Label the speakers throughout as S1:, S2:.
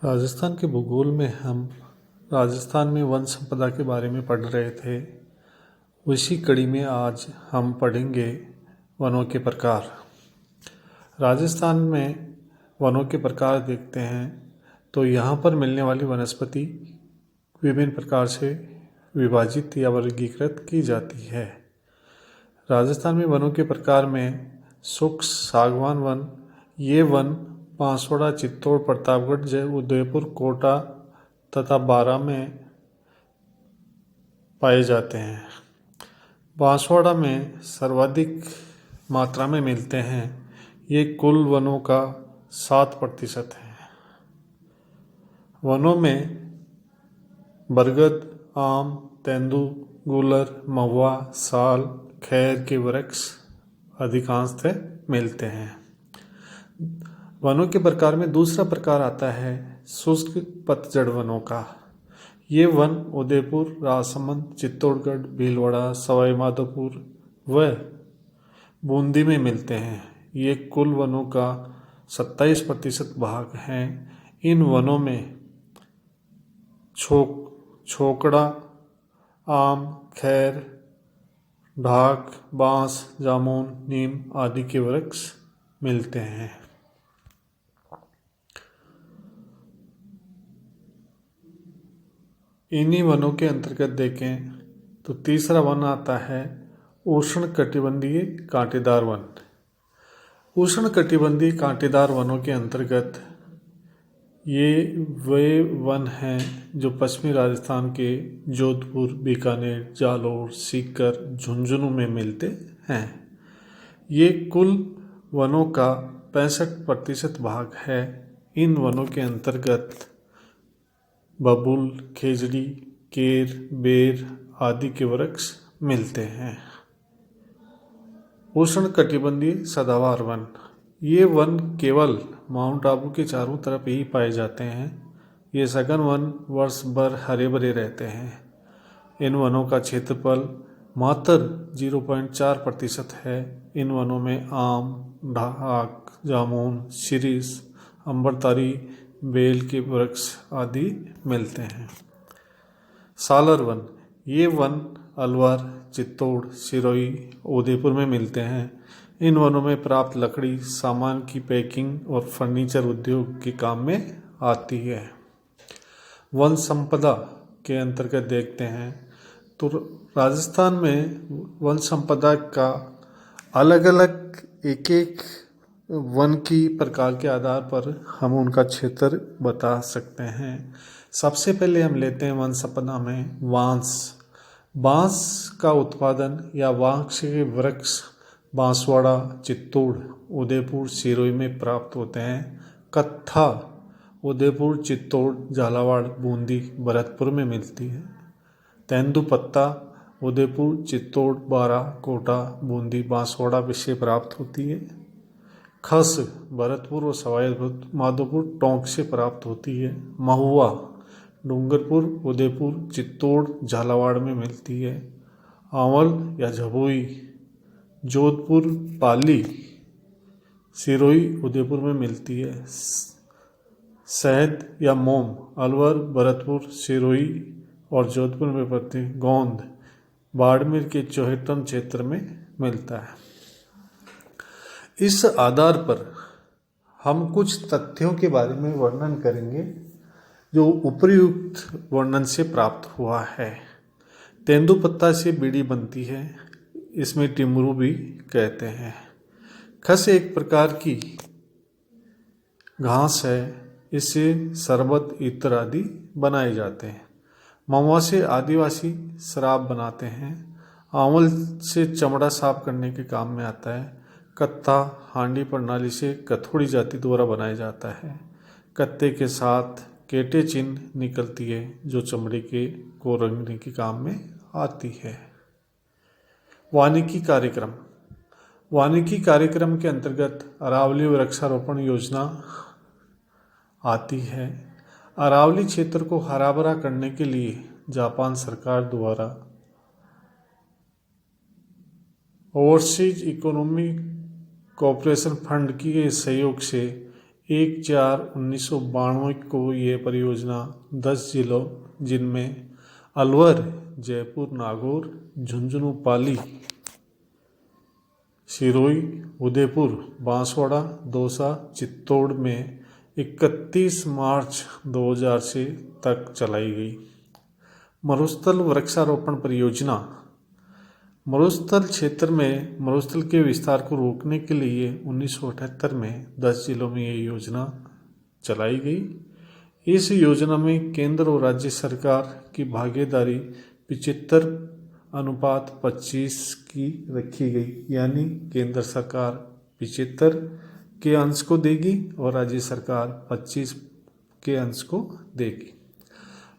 S1: राजस्थान के भूगोल में हम राजस्थान में वन संपदा के बारे में पढ़ रहे थे। उसी कड़ी में आज हम पढ़ेंगे वनों के प्रकार। राजस्थान में वनों के प्रकार देखते हैं तो यहाँ पर मिलने वाली वनस्पति विभिन्न प्रकार से विभाजित या वर्गीकृत की जाती है। राजस्थान में वनों के प्रकार में शुष्क सागवान वन, ये वन बांसवाड़ा, चित्तौड़, प्रतापगढ़, उदयपुर, कोटा तथा बारां में पाए जाते हैं। बांसवाड़ा में सर्वाधिक मात्रा में मिलते हैं। ये कुल वनों का 7% है। वनों में बरगद, आम, तेंदू, गूलर, महुआ, साल, खैर के वृक्ष अधिकांशतः मिलते हैं। वनों के प्रकार में दूसरा प्रकार आता है शुष्क पतझड़ वनों का। ये वन उदयपुर, राजसमंद, चित्तौड़गढ़, भीलवाड़ा, सवाई माधोपुर व बूंदी में मिलते हैं। ये कुल वनों का 27% भाग हैं। इन वनों में छोकड़ा, आम, खैर, ढाक, बांस, जामुन, नीम आदि के वृक्ष मिलते हैं। इन्हीं वनों के अंतर्गत देखें तो तीसरा वन आता है उष्णकटिबंधीय कांटेदार वन। उष्णकटिबंधीय कांटेदार वनों के अंतर्गत ये वे वन हैं जो पश्चिमी राजस्थान के जोधपुर, बीकानेर, जालोर, सीकर, झुंझुनू में मिलते हैं। ये कुल वनों का 65% भाग है। इन वनों के अंतर्गत बबूल, खेजड़ी, केर, बेर आदि के वृक्ष मिलते हैं। उष्णकटिबंधीय सदाबहार वन, ये वन केवल माउंट आबू के चारों तरफ ही पाए जाते हैं। ये सघन वन वर्ष भर हरे भरे रहते हैं। इन वनों का क्षेत्रफल मात्र 0.4% है। इन वनों में आम, ढाक, जामुन, शिरीष, अम्बरतारी, बेल के वृक्ष आदि मिलते हैं। सालर वन, ये वन अलवर, चित्तौड़, सिरोही, उदयपुर में मिलते हैं। इन वनों में प्राप्त लकड़ी सामान की पैकिंग और फर्नीचर उद्योग के काम में आती है। वन संपदा के अंतर्गत देखते हैं तो राजस्थान में वन संपदा का अलग अलग एक वन की प्रकार के आधार पर हम उनका क्षेत्र बता सकते हैं। सबसे पहले हम लेते हैं वन संपदा में बांस। बांस का उत्पादन या बांस के वृक्ष बांसवाड़ा, चित्तौड़, उदयपुर, सिरोही में प्राप्त होते हैं। कत्था उदयपुर, चित्तौड़, झालावाड़, बूंदी, भरतपुर में मिलती है। तेंदुपत्ता उदयपुर, चित्तौड़, बारां, कोटा, बूंदी, बांसवाड़ा से प्राप्त होती है। खस भरतपुर और सवाई माधोपुर, टोंक से प्राप्त होती है। महुआ डूंगरपुर, उदयपुर, चित्तौड़, झालावाड़ में मिलती है। आंवल या झबोई जोधपुर, पाली, सिरोही, उदयपुर में मिलती है। शहद या मोम अलवर, भरतपुर, सिरोही और जोधपुर में पड़ती है। गोंद बाड़मेर के चौहटन क्षेत्र में मिलता है। इस आधार पर हम कुछ तथ्यों के बारे में वर्णन करेंगे जो उपर्युक्त वर्णन से प्राप्त हुआ है। तेंदुपत्ता से बीड़ी बनती है, इसमें टिमरू भी कहते हैं। खस एक प्रकार की घास है, इससे शरबत, इत्र आदि बनाए जाते हैं। महुआ से आदिवासी शराब बनाते हैं। आंवल से चमड़ा साफ करने के काम में आता है। कत्था हांडी प्रणाली से कथोड़ी जाति द्वारा बनाया जाता है। कत्ते के साथ केटे चिन्ह निकलती है जो चमड़े को रंगने के काम में आती है। वानिकी कार्यक्रम, वानिकी कार्यक्रम के अंतर्गत अरावली वृक्षारोपण योजना आती है। अरावली क्षेत्र को हरा भरा करने के लिए जापान सरकार द्वारा ओवरसीज इकोनॉमिक कोऑपरेशन फंड के सहयोग से 1/4/1992 को ये परियोजना 10 जिलों जिनमें अलवर, जयपुर, नागौर, झुंझुनू, पाली, सिरोही, उदयपुर, बांसवाड़ा, दौसा, चित्तौड़ में 31 मार्च 2000 से तक चलाई गई। मरुस्थल वृक्षारोपण परियोजना। मरुस्थल क्षेत्र में मरुस्थल के विस्तार को रोकने के लिए 1978 में 10 जिलों में ये योजना चलाई गई। इस योजना में केंद्र और राज्य सरकार की भागीदारी 75:25 की रखी गई, यानी केंद्र सरकार 75 के अंश को देगी और राज्य सरकार 25 के अंश को देगी।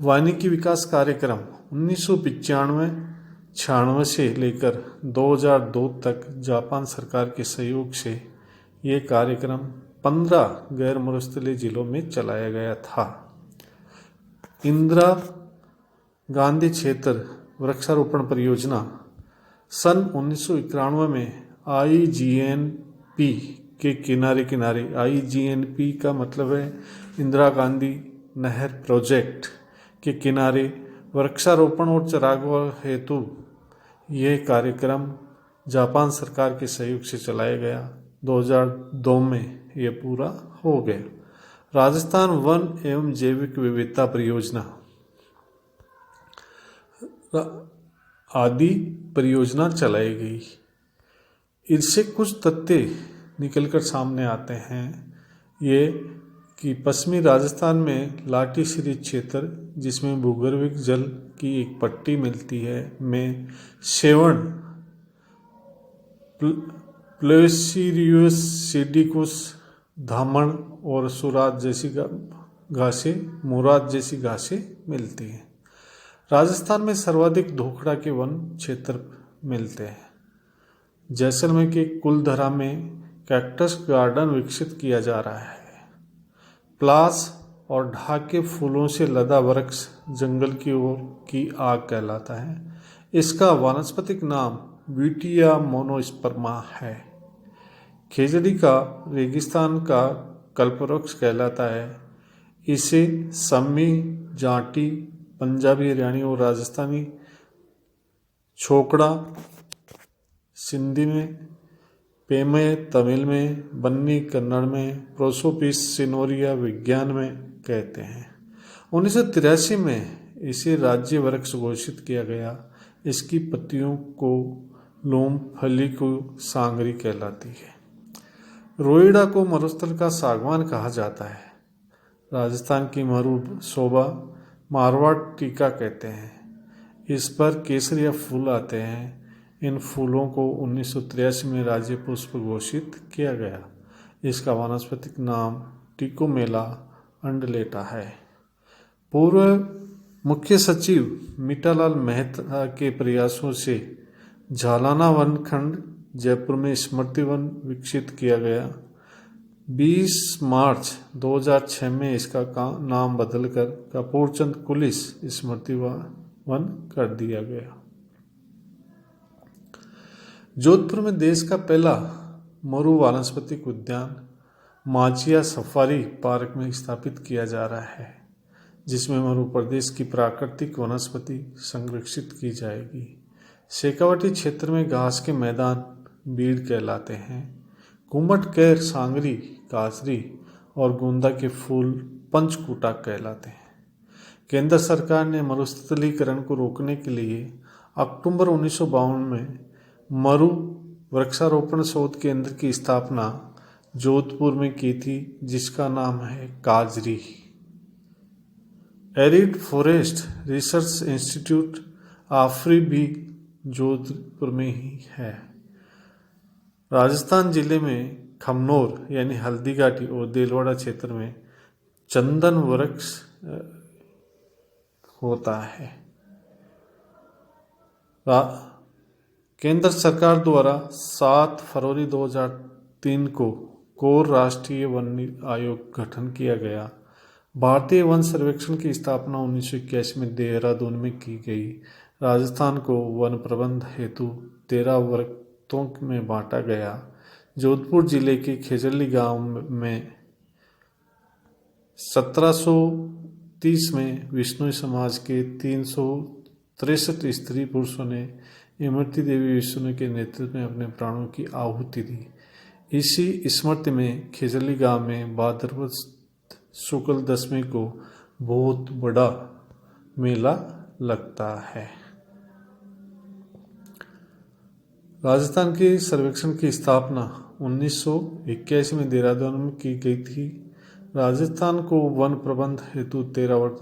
S1: वानिकी विकास कार्यक्रम 1995-96 से लेकर 2002 तक जापान सरकार के सहयोग से ये कार्यक्रम 15 गैर मरुस्थलीय जिलों में चलाया गया था। इंदिरा गांधी क्षेत्र वृक्षारोपण परियोजना सन 1991 में IGNP के किनारे किनारे, IGNP का मतलब है इंदिरा गांधी नहर प्रोजेक्ट के किनारे वृक्षारोपण और चरागाह हेतु यह कार्यक्रम जापान सरकार के सहयोग से चलाया गया। 2002 में यह पूरा हो गया। राजस्थान वन एवं जैविक विविधता परियोजना आदि परियोजना चलाई गई। इससे कुछ तथ्य निकलकर सामने आते हैं ये कि पश्चिमी राजस्थान में लाटी श्री क्षेत्र, जिसमें भूगर्भिक जल की एक पट्टी मिलती है, में सेवण, प्लेसिरियस सिडिकुस, धामण और मुराद जैसी घासें मिलती हैं। राजस्थान में सर्वाधिक धोखड़ा के वन क्षेत्र मिलते हैं। जैसलमेर के कुलधरा में कैक्टस गार्डन विकसित किया जा रहा है। प्लास और ढाके फूलों से लदा वृक्ष जंगल की ओर की आग कहलाता है। इसका वानस्पतिक नाम विटिया मोनोस्पर्मा है। खेजड़ी का रेगिस्तान का कल्पवृक्ष कहलाता है। इसे सम्मी, जाटी, पंजाबी, हरियाणी और राजस्थानी छोकड़ा सिंधी में, पेमय तमिल में, बन्नी कन्नड़ में, प्रोसोपिस सिनोरिया विज्ञान में कहते हैं। 1983 में इसे राज्य वृक्ष घोषित किया गया। इसकी पत्तियों को लोम फली को सांगरी कहलाती है। रोईड़ा को मरुस्थल का सागवान कहा जाता है। राजस्थान की मरु शोभा मारवाड़ टीका कहते हैं। इस पर केसरिया फूल आते हैं। इन फूलों को 1983 में राज्य पुष्प घोषित किया गया। इसका वानस्पतिक नाम टिकोमेला अंडलेटा है। पूर्व मुख्य सचिव मीठालाल मेहता के प्रयासों से झालाना वन खंड जयपुर में स्मृति वन विकसित किया गया। 20 मार्च 2006 में इसका नाम बदलकर कपूरचंद कुलिस स्मृति वन कर दिया गया। जोधपुर में देश का पहला मरु वानस्पतिक उद्यान माचिया सफारी पार्क में स्थापित किया जा रहा है, जिसमें मरु प्रदेश की प्राकृतिक वनस्पति संरक्षित की जाएगी। शेखावाटी क्षेत्र में घास के मैदान बीड़ कहलाते हैं। कुमट, कैर, सांगरी, काजरी और गोंदा के फूल पंचकूटा कहलाते हैं। केंद्र सरकार ने मरुस्थलीकरण को रोकने के लिए अक्टूबर 1952 में मरु वृक्षारोपण शोध केंद्र की स्थापना जोधपुर में की थी, जिसका नाम है काजरी। एरिड फॉरेस्ट रिसर्च इंस्टीट्यूट आफरी भी जोधपुर में ही है। राजस्थान जिले में खमनोर यानी हल्दी घाटी और देलवाड़ा क्षेत्र में चंदन वृक्ष होता है। केंद्र सरकार द्वारा 7 फरवरी 2003 को कोर राष्ट्रीय वन आयोग गठन किया गया। भारतीय वन सर्वेक्षण की स्थापना 1981 में देहरादून में की गई। राजस्थान को वन प्रबंध हेतु 13 वृत्तों में बांटा गया। जोधपुर जिले के खेजड़ी गांव में 1730 में विश्नोई समाज के 363 स्त्री पुरुषों ने इमरती देवी विश्नोई के नेतृत्व में अपने प्राणों की आहुति दी। इसी स्मृति में खिजली गांव में भाद्रपद शुक्ल दशमी को बहुत बड़ा मेला लगता है। राजस्थान के सर्वेक्षण की स्थापना 1981 में देहरादून में की गई थी। राजस्थान को वन प्रबंध हेतु 13 वर्ष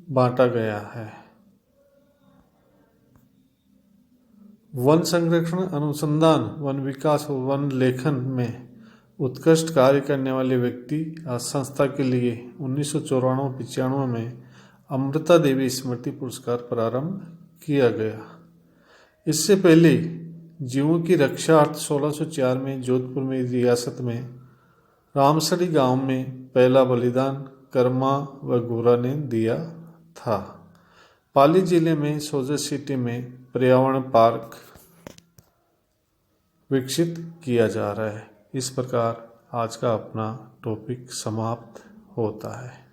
S1: बांटा गया है। वन संरक्षण अनुसंधान, वन विकास और वन लेखन में उत्कृष्ट कार्य करने वाले व्यक्ति या संस्था के लिए 1994-95 में अमृता देवी स्मृति पुरस्कार प्रारंभ किया गया। इससे पहले जीवों की रक्षार्थ 1604 में जोधपुर में रियासत में रामसड़ी गांव में पहला बलिदान कर्मा व गोरा ने दिया था। पाली जिले में सोजत सिटी में पर्यावरण पार्क विकसित किया जा रहा है। इस प्रकार आज का अपना टॉपिक समाप्त होता है।